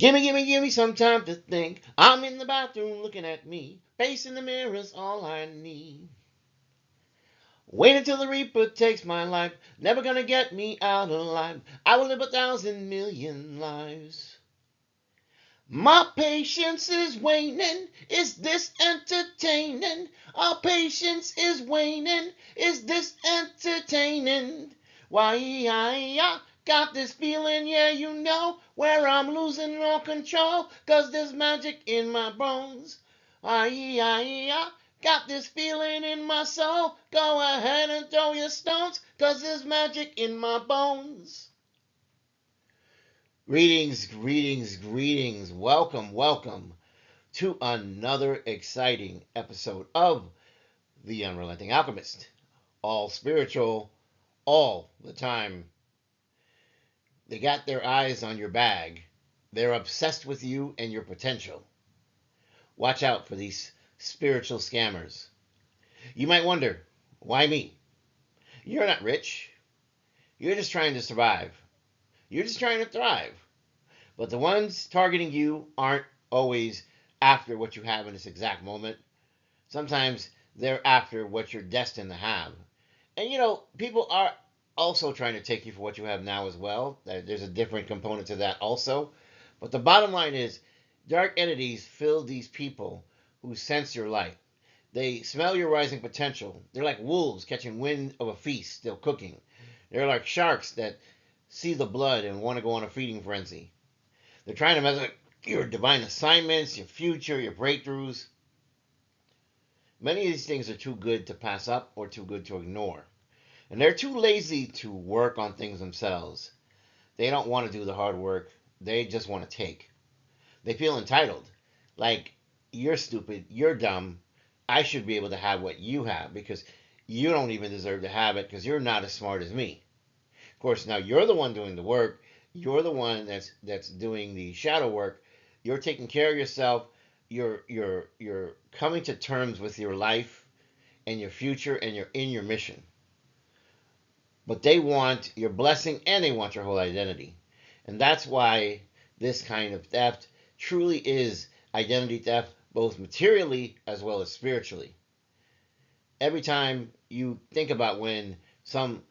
Gimme some time to think. I'm in the bathroom looking at me. Facing the mirror's all I need. Wait until the Reaper takes my life. Never gonna get me out alive. I will live 1,000,000,000 lives. My patience is waning. Is this entertaining? Our patience is waning. Is this entertaining? Why, I got this feeling, yeah, you know, where I'm losing all control, 'cause there's magic in my bones. I got this feeling in my soul. Go ahead and throw your stones, 'cause there's magic in my bones. Greetings. Welcome to another exciting episode of The Unrelenting Alchemist. All spiritual, all the time. They got their eyes on your bag. They're obsessed with you and your potential. Watch out for these spiritual scammers. You might wonder, why me? You're not rich. You're just trying to survive. You're just trying to thrive. But the ones targeting you aren't always after what you have in this exact moment. Sometimes they're after what you're destined to have. And people are also trying to take you for what you have now as well. There's a different component to that also. But the bottom line is dark entities fill these people who sense your light. They smell your rising potential. They're like wolves catching wind of a feast still cooking. They're like sharks that see the blood and want to go on a feeding frenzy. They're trying to mess up your divine assignments, your future, your breakthroughs. Many of these things are too good to pass up or too good to ignore. And they're too lazy to work on things themselves. They don't want to do the hard work. They just want to take. They feel entitled. Like, you're stupid, you're dumb. I should be able to have what you have because you don't even deserve to have it because you're not as smart as me. Of course, now you're the one doing the work. You're the one that's doing the shadow work. You're taking care of yourself. You're coming to terms with your life and your future, and you're in your mission. But they want your blessing and they want your whole identity. And that's why this kind of theft truly is identity theft, both materially as well as spiritually. Every time you think about when some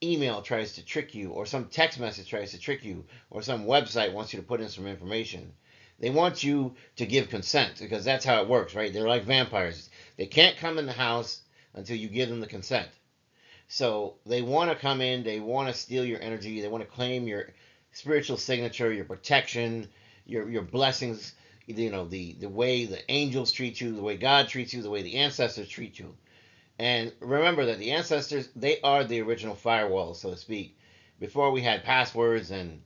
email tries to trick you, or some text message tries to trick you, or some website wants you to put in some information, they want you to give consent because that's how it works, right? They're like vampires. They can't come in the house until you give them the consent. So they want to come in, they want to steal your energy, they want to claim your spiritual signature, your protection, your blessings, the way the angels treat you, the way God treats you, the way the ancestors treat you. And remember that the ancestors, they are the original firewall, so to speak. Before we had passwords and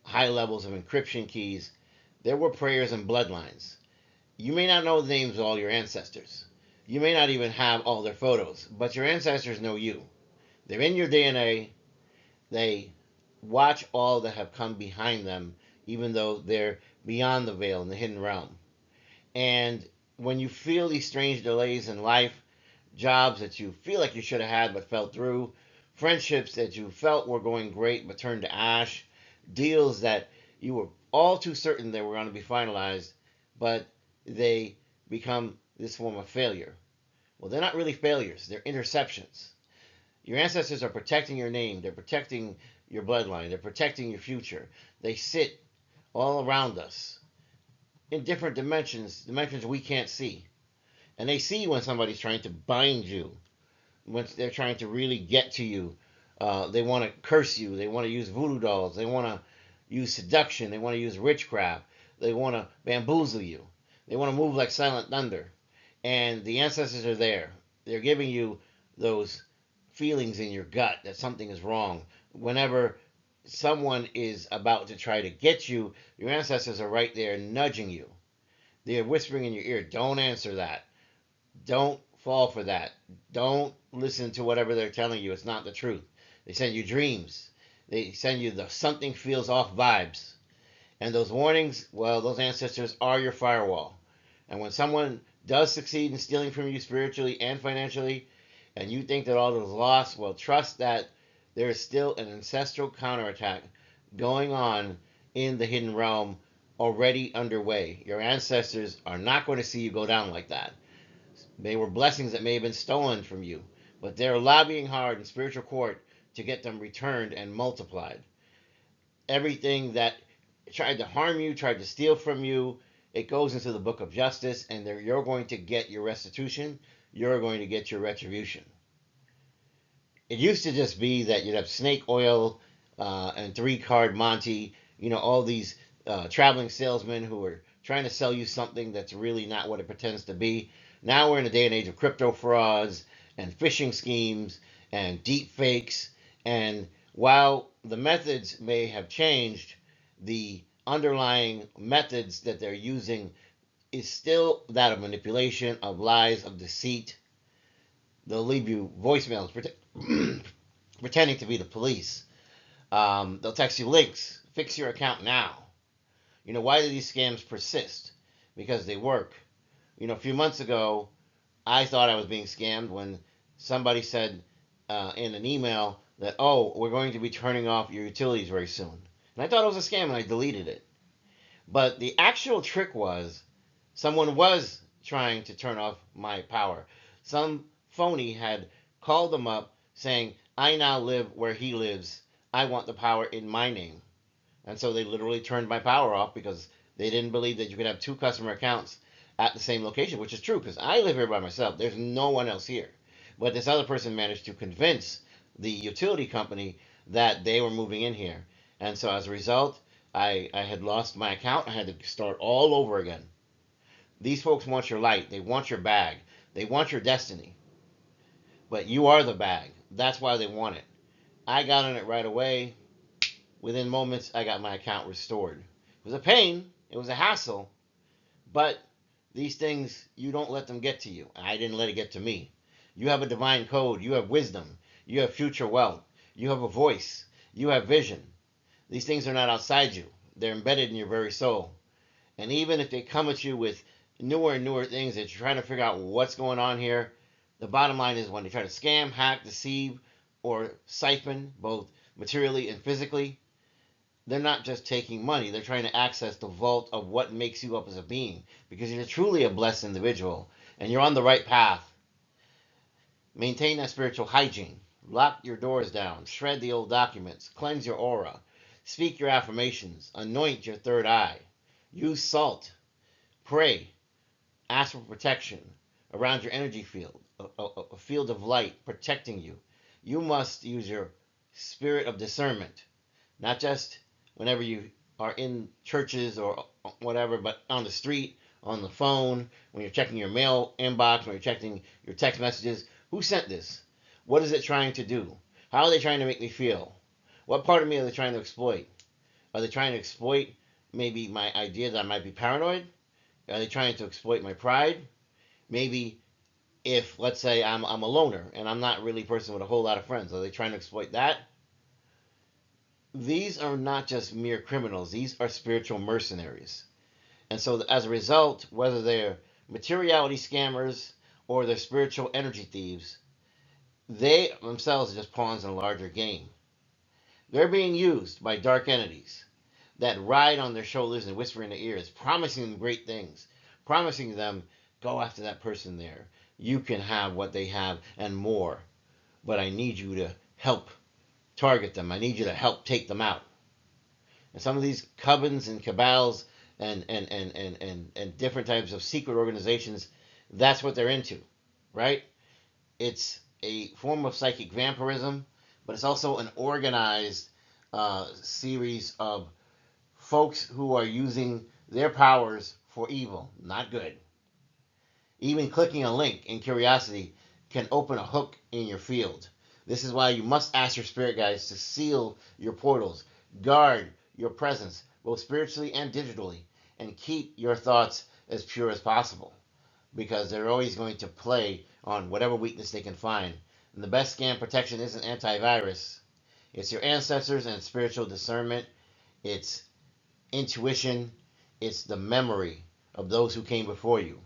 high levels of encryption keys, there were prayers and bloodlines. You may not know the names of all your ancestors. You may not even have all their photos, but your ancestors know you. They're in your DNA. They watch all that have come behind them, even though they're beyond the veil in the hidden realm. And when you feel these strange delays in life, jobs that you feel like you should have had but fell through, friendships that you felt were going great but turned to ash, deals that you were all too certain they were going to be finalized, but they become this form of failure. Well, they're not really failures, they're interceptions. Your ancestors are protecting your name, they're protecting your bloodline, they're protecting your future. They sit all around us in different dimensions we can't see. And they see when somebody's trying to bind you, when they're trying to really get to you. They want to curse you, they want to use voodoo dolls, they want to use seduction, they want to use witchcraft, they want to bamboozle you, they want to move like silent thunder. And the ancestors are there. They're giving you those feelings in your gut that something is wrong. Whenever someone is about to try to get you, your ancestors are right there nudging you. They're whispering in your ear, don't answer that. Don't fall for that. Don't listen to whatever they're telling you. It's not the truth. They send you dreams. They send you the something feels off vibes. And those warnings, well, those ancestors are your firewall. And when someone does succeed in stealing from you spiritually and financially, and you think that all is lost, well, trust that there is still an ancestral counterattack going on in the hidden realm already underway. Your ancestors are not going to see you go down like that. They were blessings that may have been stolen from you, but they're lobbying hard in spiritual court to get them returned and multiplied. Everything that tried to harm you, tried to steal from you, it goes into the book of justice, and there you're going to get your restitution. You're going to get your retribution. It used to just be that you'd have snake oil and three-card Monty, all these traveling salesmen who are trying to sell you something that's really not what it pretends to be. Now we're in a day and age of crypto frauds and phishing schemes and deep fakes. And while the methods may have changed, the underlying methods that they're using is still that of manipulation, of lies, of deceit. They'll leave you voicemails pretending to be the police. They'll text you links. Fix your account now. Why do these scams persist? Because they work. A few months ago, I thought I was being scammed when somebody said in an email that, oh, we're going to be turning off your utilities very soon. And I thought it was a scam and I deleted it. But the actual trick was someone was trying to turn off my power. Some phony had called them up saying, I now live where he lives. I want the power in my name. And so they literally turned my power off because they didn't believe that you could have two customer accounts at the same location, which is true because I live here by myself. There's no one else here. But this other person managed to convince the utility company that they were moving in here. And so as a result, I had lost my account. I had to start all over again. These folks want your light. They want your bag. They want your destiny. But you are the bag. That's why they want it. I got on it right away. Within moments, I got my account restored. It was a pain. It was a hassle. But these things, you don't let them get to you. I didn't let it get to me. You have a divine code. You have wisdom. You have future wealth. You have a voice. You have vision. These things are not outside you. They're embedded in your very soul. And even if they come at you with newer and newer things that you're trying to figure out what's going on here, the bottom line is when they try to scam, hack, deceive, or siphon, both materially and physically, they're not just taking money. They're trying to access the vault of what makes you up as a being, because you're truly a blessed individual and you're on the right path. Maintain that spiritual hygiene. Lock your doors down. Shred the old documents. Cleanse your aura. Speak your affirmations. Anoint your third eye. Use salt. Pray. Ask for protection around your energy field, a field of light protecting you. You must use your spirit of discernment, not just whenever you are in churches or whatever, but on the street, on the phone, when you're checking your mail inbox, when you're checking your text messages. Who sent this? What is it trying to do? How are they trying to make me feel? What part of me are they trying to exploit? Are they trying to exploit maybe my idea that I might be paranoid? Are they trying to exploit my pride? Maybe if, let's say, I'm a loner and I'm not really a person with a whole lot of friends, are they trying to exploit that? These are not just mere criminals. These are spiritual mercenaries. And so as a result, whether they're materiality scammers or they're spiritual energy thieves, they themselves are just pawns in a larger game. They're being used by dark entities that ride on their shoulders and whisper in their ears, promising them great things, promising them, go after that person there. You can have what they have and more, but I need you to help target them. I need you to help take them out. And some of these covens and cabals and different types of secret organizations, that's what they're into, right? It's a form of psychic vampirism, but it's also an organized series of folks who are using their powers for evil, not good. Even clicking a link in curiosity can open a hook in your field. This is why you must ask your spirit guides to seal your portals, guard your presence, both spiritually and digitally, and keep your thoughts as pure as possible, because they're always going to play on whatever weakness they can find. And the best scam protection isn't antivirus. It's your ancestors and spiritual discernment. It's intuition. It's the memory of those who came before you.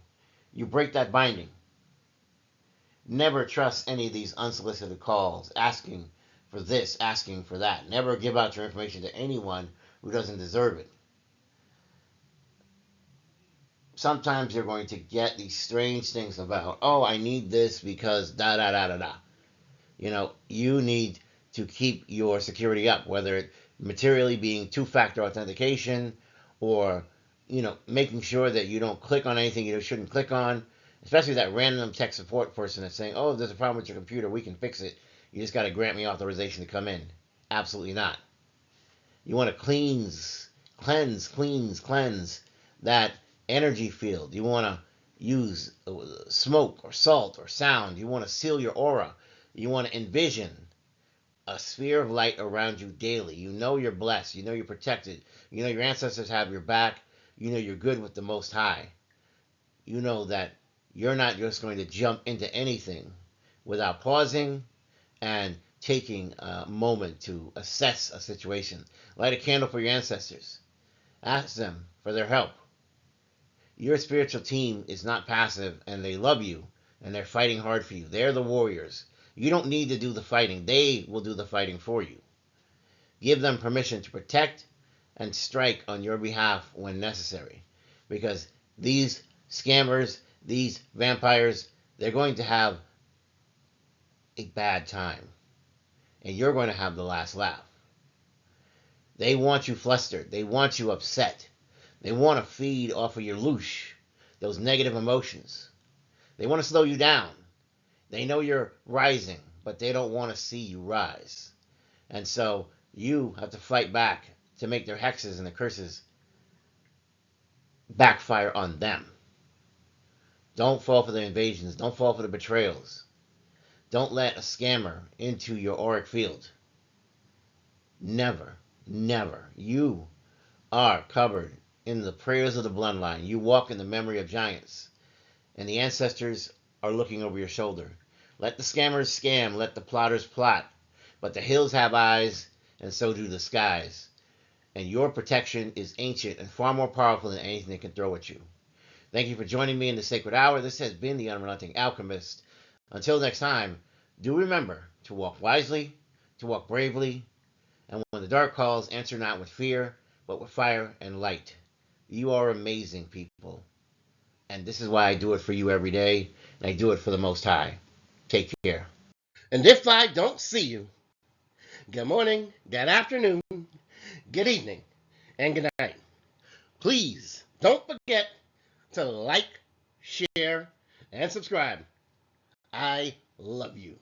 You break that binding. Never trust any of these unsolicited calls asking for this, asking for that. Never give out your information to anyone who doesn't deserve it. sometimes you're going to get these strange things about, oh, I need this because da da da da da. You need to keep your security up, whether it materially being two-factor authentication or, making sure that you don't click on anything you shouldn't click on, especially that random tech support person that's saying, oh, there's a problem with your computer, we can fix it. You just got to grant me authorization to come in. Absolutely not. You want to cleanse that energy field. You want to use smoke or salt or sound. You want to seal your aura. You want to envision a sphere of light around you daily. You know you're blessed. You know you're protected. You know your ancestors have your back. You know you're good with the Most High. You know that you're not just going to jump into anything without pausing and taking a moment to assess a situation. Light a candle for your ancestors. Ask them for their help. Your spiritual team is not passive, and they love you, and they're fighting hard for you. They're the warriors. You don't need to do the fighting. They will do the fighting for you. Give them permission to protect and strike on your behalf when necessary. Because these scammers, these vampires, they're going to have a bad time. And you're going to have the last laugh. They want you flustered. They want you upset. They want to feed off of your louche, those negative emotions. They want to slow you down. They know you're rising, but they don't want to see you rise. And so you have to fight back to make their hexes and the curses backfire on them. Don't fall for the invasions. Don't fall for the betrayals. Don't let a scammer into your auric field. Never, never. You are covered in the prayers of the bloodline. You walk in the memory of giants, and the ancestors are looking over your shoulder. Let the scammers scam, let the plotters plot, but the hills have eyes, and so do the skies. And your protection is ancient and far more powerful than anything they can throw at you. Thank you for joining me in the Sacred Hour. This has been the Unrelenting Alchemist. Until next time, do remember to walk wisely, to walk bravely, and when the dark calls, answer not with fear, but with fire and light. You are amazing people. And this is why I do it for you every day, and I do it for the Most High. Take care. And if I don't see you, good morning, good afternoon, good evening, and good night. Please don't forget to like, share, and subscribe. I love you.